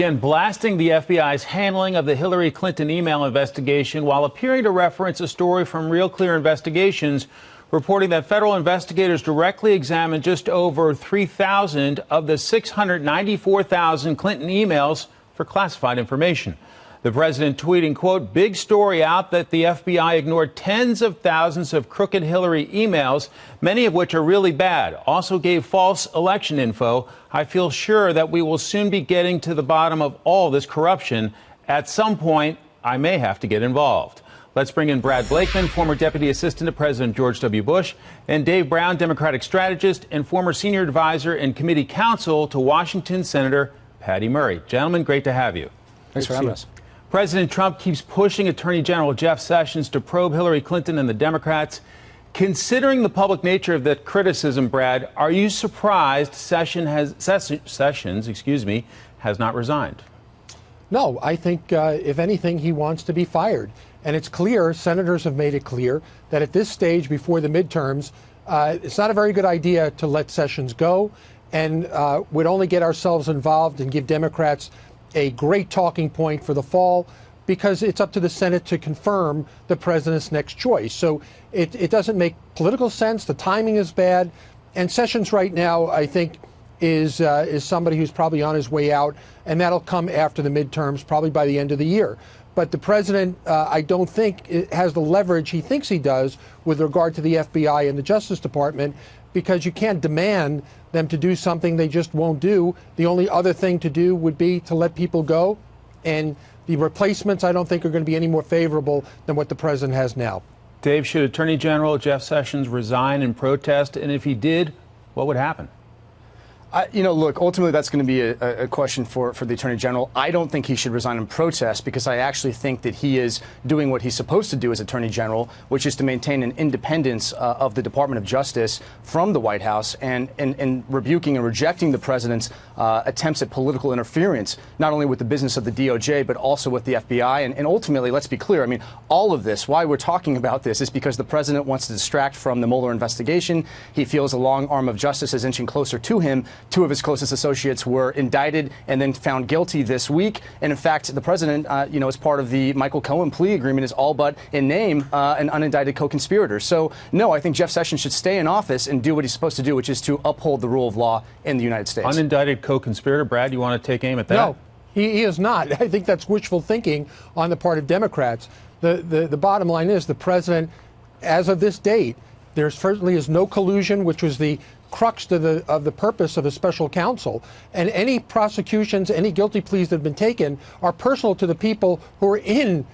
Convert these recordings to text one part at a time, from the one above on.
Again, blasting the FBI's handling of the Hillary Clinton email investigation while appearing to reference a story from Real Clear Investigations reporting that federal investigators directly examined just over 3,000 of the 694,000 Clinton emails for classified information. The president tweeting, quote, "Big story out that the FBI ignored tens of thousands of crooked Hillary emails, many of which are really bad. Also gave false election info. I feel sure that we will soon be getting to the bottom of all this corruption. At some point, I may have to get involved." Let's bring in Brad Blakeman, former deputy assistant to President George W. Bush, and Dave Brown, Democratic strategist and former senior advisor and committee counsel to Washington Senator Patty Murray. Gentlemen, great to have you. Thanks for having us. President Trump keeps pushing Attorney General Jeff Sessions to probe Hillary Clinton and the Democrats. Considering the public nature of that criticism, Brad, are you surprised Sessions has not resigned? No, I think, if anything, he wants to be fired. And it's clear, senators have made it clear, that at this stage before the midterms, it's not a very good idea to let Sessions go, and would only get ourselves involved and give Democrats a great talking point for the fall, because it's up to the Senate to confirm the president's next choice. So it doesn't make political sense. The timing is bad. And Sessions right now, I think, is somebody who's probably on his way out, and that'll come after the midterms, probably by the end of the year. But the president, I don't think, has the leverage he thinks he does with regard to the FBI and the Justice Department, because you can't demand them to do something they just won't do. The only other thing to do would be to let people go. And the replacements, I don't think, are going to be any more favorable than what the president has now. Dave, should Attorney General Jeff Sessions resign in protest? And if he did, what would happen? Look, ultimately that's going to be a question for the Attorney General. I don't think he should resign in protest, because I actually think that he is doing what he's supposed to do as Attorney General, which is to maintain an independence of the Department of Justice from the White House, and rebuking and rejecting the president's attempts at political interference, not only with the business of the DOJ, but also with the FBI. And ultimately, let's be clear, I mean, all of this, why we're talking about this, is because the president wants to distract from the Mueller investigation. He feels the long arm of justice is inching closer to him. Two of his closest associates were indicted and then found guilty this week. And in fact, the president, as part of the Michael Cohen plea agreement, is all but in name an unindicted co-conspirator. So, no, I think Jeff Sessions should stay in office and do what he's supposed to do, which is to uphold the rule of law in the United States. Unindicted co-conspirator, Brad, you want to take aim at that? No, he is not. I think that's wishful thinking on the part of Democrats. The bottom line is the president, as of this date, there certainly is no collusion, which was the crux of the purpose of a special counsel. And any prosecutions, any guilty pleas that have been taken are personal to the people who are in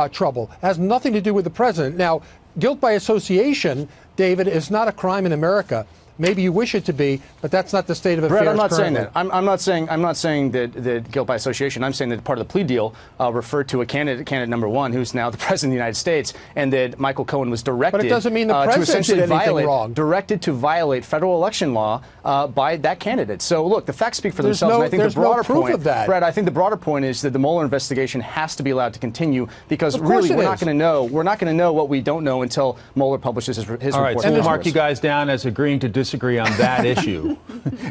trouble. It has nothing to do with the president. Now, guilt by association, David, is not a crime in America. Maybe you wish it to be, but that's not the state of affairs. Brett, I'm not currently. saying that. I'm not saying that guilt by association. I'm saying that part of the plea deal referred to a candidate number one, who's now the president of the United States, and that Michael Cohen was directed. But it doesn't mean the president did anything wrong. Directed to violate federal election law by that candidate. So look, the facts speak for themselves. And I think the broader point, of that. Brett, I think the broader point is that the Mueller investigation has to be allowed to continue, because really we're not going to know. We're not going to know what we don't know until Mueller publishes his report. All right, so we'll mark you guys down as agreeing to disagree on that issue.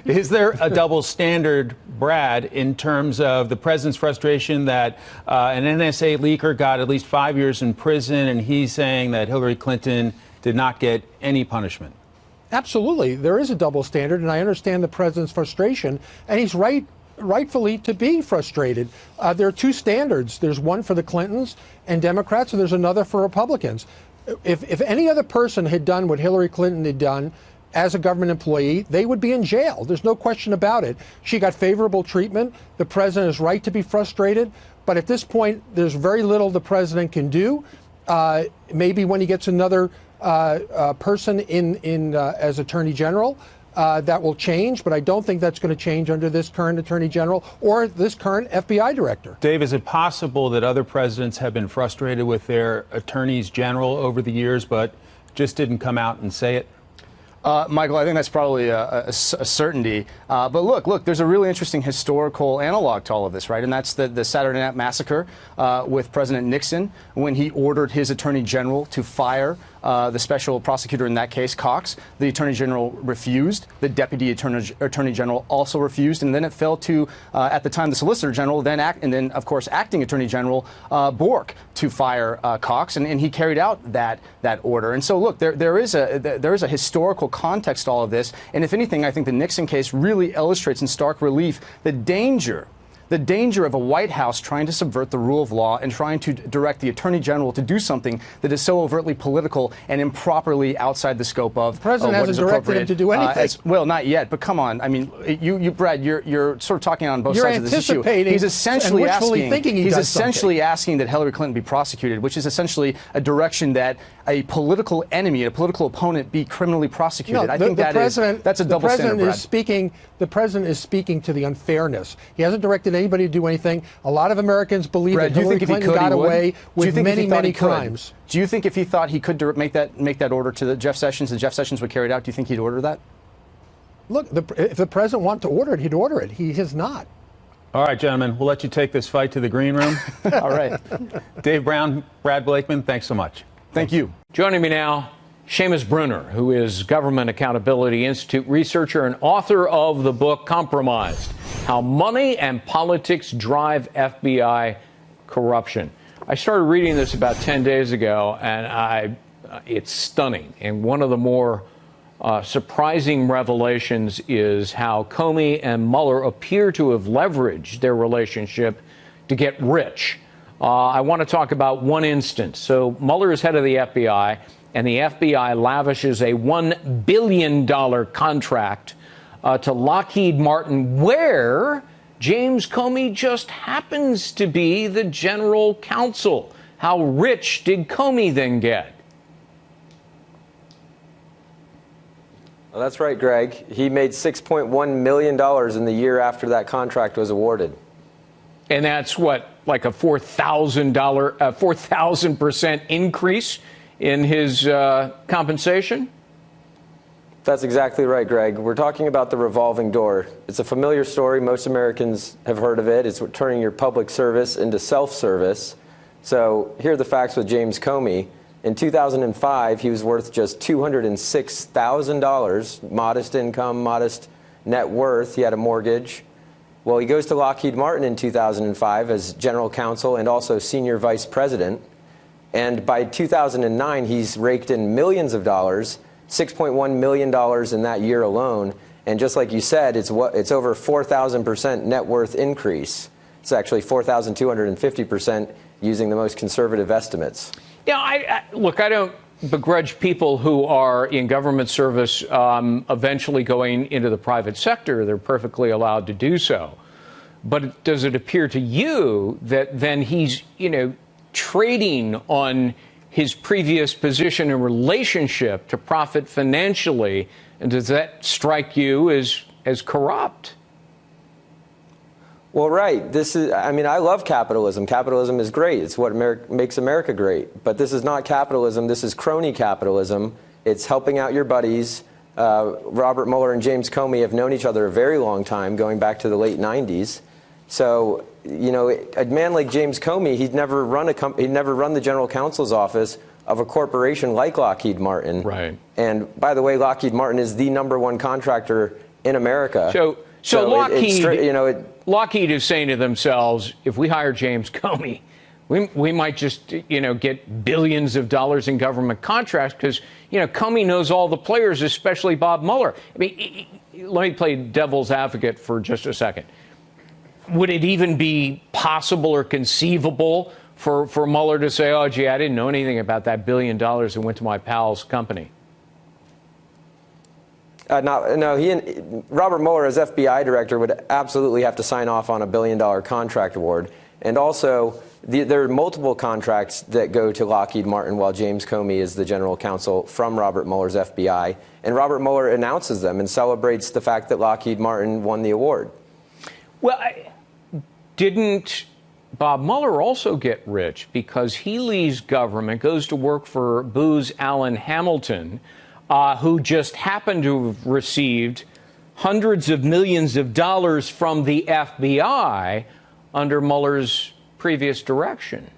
Is there a double standard, Brad, in terms of the president's frustration that an NSA leaker got at least 5 years in prison, and he's saying that Hillary Clinton did not get any punishment? Absolutely. There is a double standard, and I understand the president's frustration, and he's rightfully to be frustrated. There are two standards. There's one for the Clintons and Democrats, and there's another for Republicans. If any other person had done what Hillary Clinton had done as a government employee, they would be in jail. There's no question about it. She got favorable treatment. The president is right to be frustrated. But at this point, there's very little the president can do. Maybe when he gets another person in as Attorney General, that will change. But I don't think that's going to change under this current Attorney General or this current FBI director. Dave, is it possible that other presidents have been frustrated with their attorneys general over the years, but just didn't come out and say it? Michael, I think that's probably a certainty. But look, there's a really interesting historical analog to all of this, right? And that's the Saturday Night Massacre with President Nixon, when he ordered his attorney general to fire the special prosecutor in that case, Cox. The Attorney General refused. The Deputy Attorney General also refused. And then it fell to, at the time, the Solicitor General, and then, of course, Acting Attorney General Bork to fire Cox. And he carried out that order. And so, look, there is a historical context to all of this. And if anything, I think the Nixon case really illustrates in stark relief the danger of a White House trying to subvert the rule of law and trying to direct the Attorney General to do something that is so overtly political and improperly outside the scope of the president what hasn't is directed him to do anything. Well, not yet, but come on. I mean, Brad, you're sort of talking on both sides of this issue. He's essentially asking that Hillary Clinton be prosecuted, which is essentially a direction that a political enemy, a political opponent, be criminally prosecuted. No, I think that's a double standard, Brad. The president is speaking to the unfairness. He hasn't directed anybody to do anything. A lot of Americans believe Brad, that Hillary Clinton got away with many crimes. Do you think if he thought he could make that order to Jeff Sessions and Jeff Sessions would carry it out, do you think he'd order that? Look, if the president wanted to order it, he'd order it. He has not. All right, gentlemen, we'll let you take this fight to the green room. All right. Dave Brown, Brad Blakeman, thanks so much. Thank you. Joining me now, Seamus Bruner, who is Government Accountability Institute researcher and author of the book Compromised: How Money and Politics Drive FBI Corruption. I started reading this about 10 days ago, and it's stunning. And one of the more surprising revelations is how Comey and Mueller appear to have leveraged their relationship to get rich. I want to talk about one instance. So Mueller is head of the FBI, and the FBI lavishes a $1 billion contract to Lockheed Martin, where James Comey just happens to be the general counsel. How rich did Comey then get? Well, that's right, Greg. He made $6.1 million in the year after that contract was awarded. And that's what, like a $4,000% increase in his compensation? That's exactly right, Greg. We're talking about the revolving door. It's a familiar story. Most Americans have heard of it. It's turning your public service into self-service. So here are the facts with James Comey. In 2005, he was worth just $206,000, modest income, modest net worth. He had a mortgage. Well, he goes to Lockheed Martin in 2005 as general counsel and also senior vice president. And by 2009, he's raked in millions of dollars, $6.1 million in that year alone. And just like you said, it's over 4,000% net worth increase. It's actually 4,250% using the most conservative estimates. Yeah, look, I don't begrudge people who are in government service eventually going into the private sector. They're perfectly allowed to do so. But does it appear to you that then he's, trading on his previous position and relationship to profit financially? And does that strike you as corrupt? Well, right. I love capitalism. Capitalism is great. It's what makes America great. But this is not capitalism. This is crony capitalism. It's helping out your buddies. Robert Mueller and James Comey have known each other a very long time, going back to the late 90s. So, a man like James Comey, he'd never run the general counsel's office of a corporation like Lockheed Martin. Right. And by the way, Lockheed Martin is the number1 contractor in America. So Lockheed is saying to themselves, if we hire James Comey, we might just, get billions of dollars in government contracts because, Comey knows all the players, especially Bob Mueller. I mean, let me play devil's advocate for just a second. Would it even be possible or conceivable for Mueller to say, oh, gee, I didn't know anything about that $1 billion that went to my pal's company? No, Robert Mueller, as FBI director, would absolutely have to sign off on a $1 billion contract award. And also, there are multiple contracts that go to Lockheed Martin while James Comey is the general counsel from Robert Mueller's FBI. And Robert Mueller announces them and celebrates the fact that Lockheed Martin won the award. Well, didn't Bob Mueller also get rich because he leaves government, goes to work for Booz Allen Hamilton, who just happened to have received hundreds of millions of dollars from the FBI under Mueller's previous direction?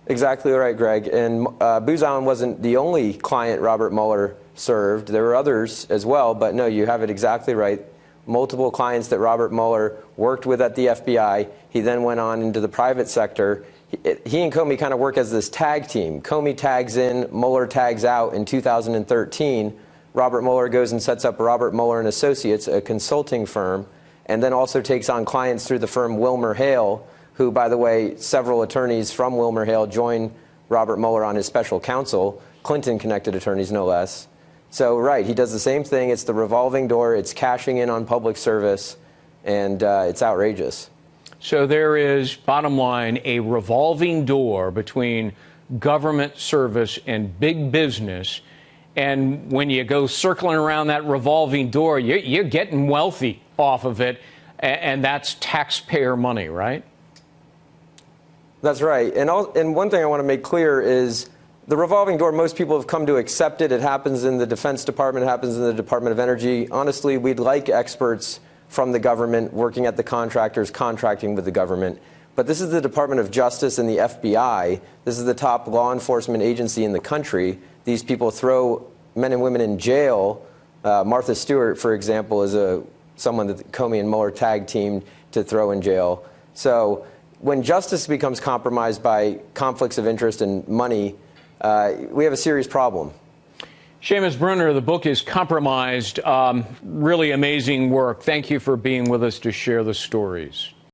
Exactly right, Greg. And Booz Allen wasn't the only client Robert Mueller served. There were others as well, but no, you have it exactly right. Multiple clients that Robert Mueller worked with at the FBI. He then went on into the private sector. He and Comey kind of work as this tag team. Comey tags in, Mueller tags out. In 2013, Robert Mueller goes and sets up Robert Mueller and Associates, a consulting firm, and then also takes on clients through the firm WilmerHale, who, by the way, several attorneys from WilmerHale join Robert Mueller on his special counsel, Clinton-connected attorneys, no less. So, right, he does the same thing. It's the revolving door. It's cashing in on public service, and it's outrageous. So there is, bottom line, a revolving door between government service and big business. And when you go circling around that revolving door, you're getting wealthy off of it, and that's taxpayer money, right? That's right. And one thing I want to make clear is the revolving door, most people have come to accept it. It happens in the Defense Department, it happens in the Department of Energy. Honestly, we'd like experts from the government working at the contractors, contracting with the government. But this is the Department of Justice and the FBI. This is the top law enforcement agency in the country. These people throw men and women in jail. Martha Stewart, for example, is someone that Comey and Mueller tag teamed to throw in jail. So when justice becomes compromised by conflicts of interest and money, we have a serious problem. Seamus Bruner, the book is Compromised. Really amazing work. Thank you for being with us to share the stories.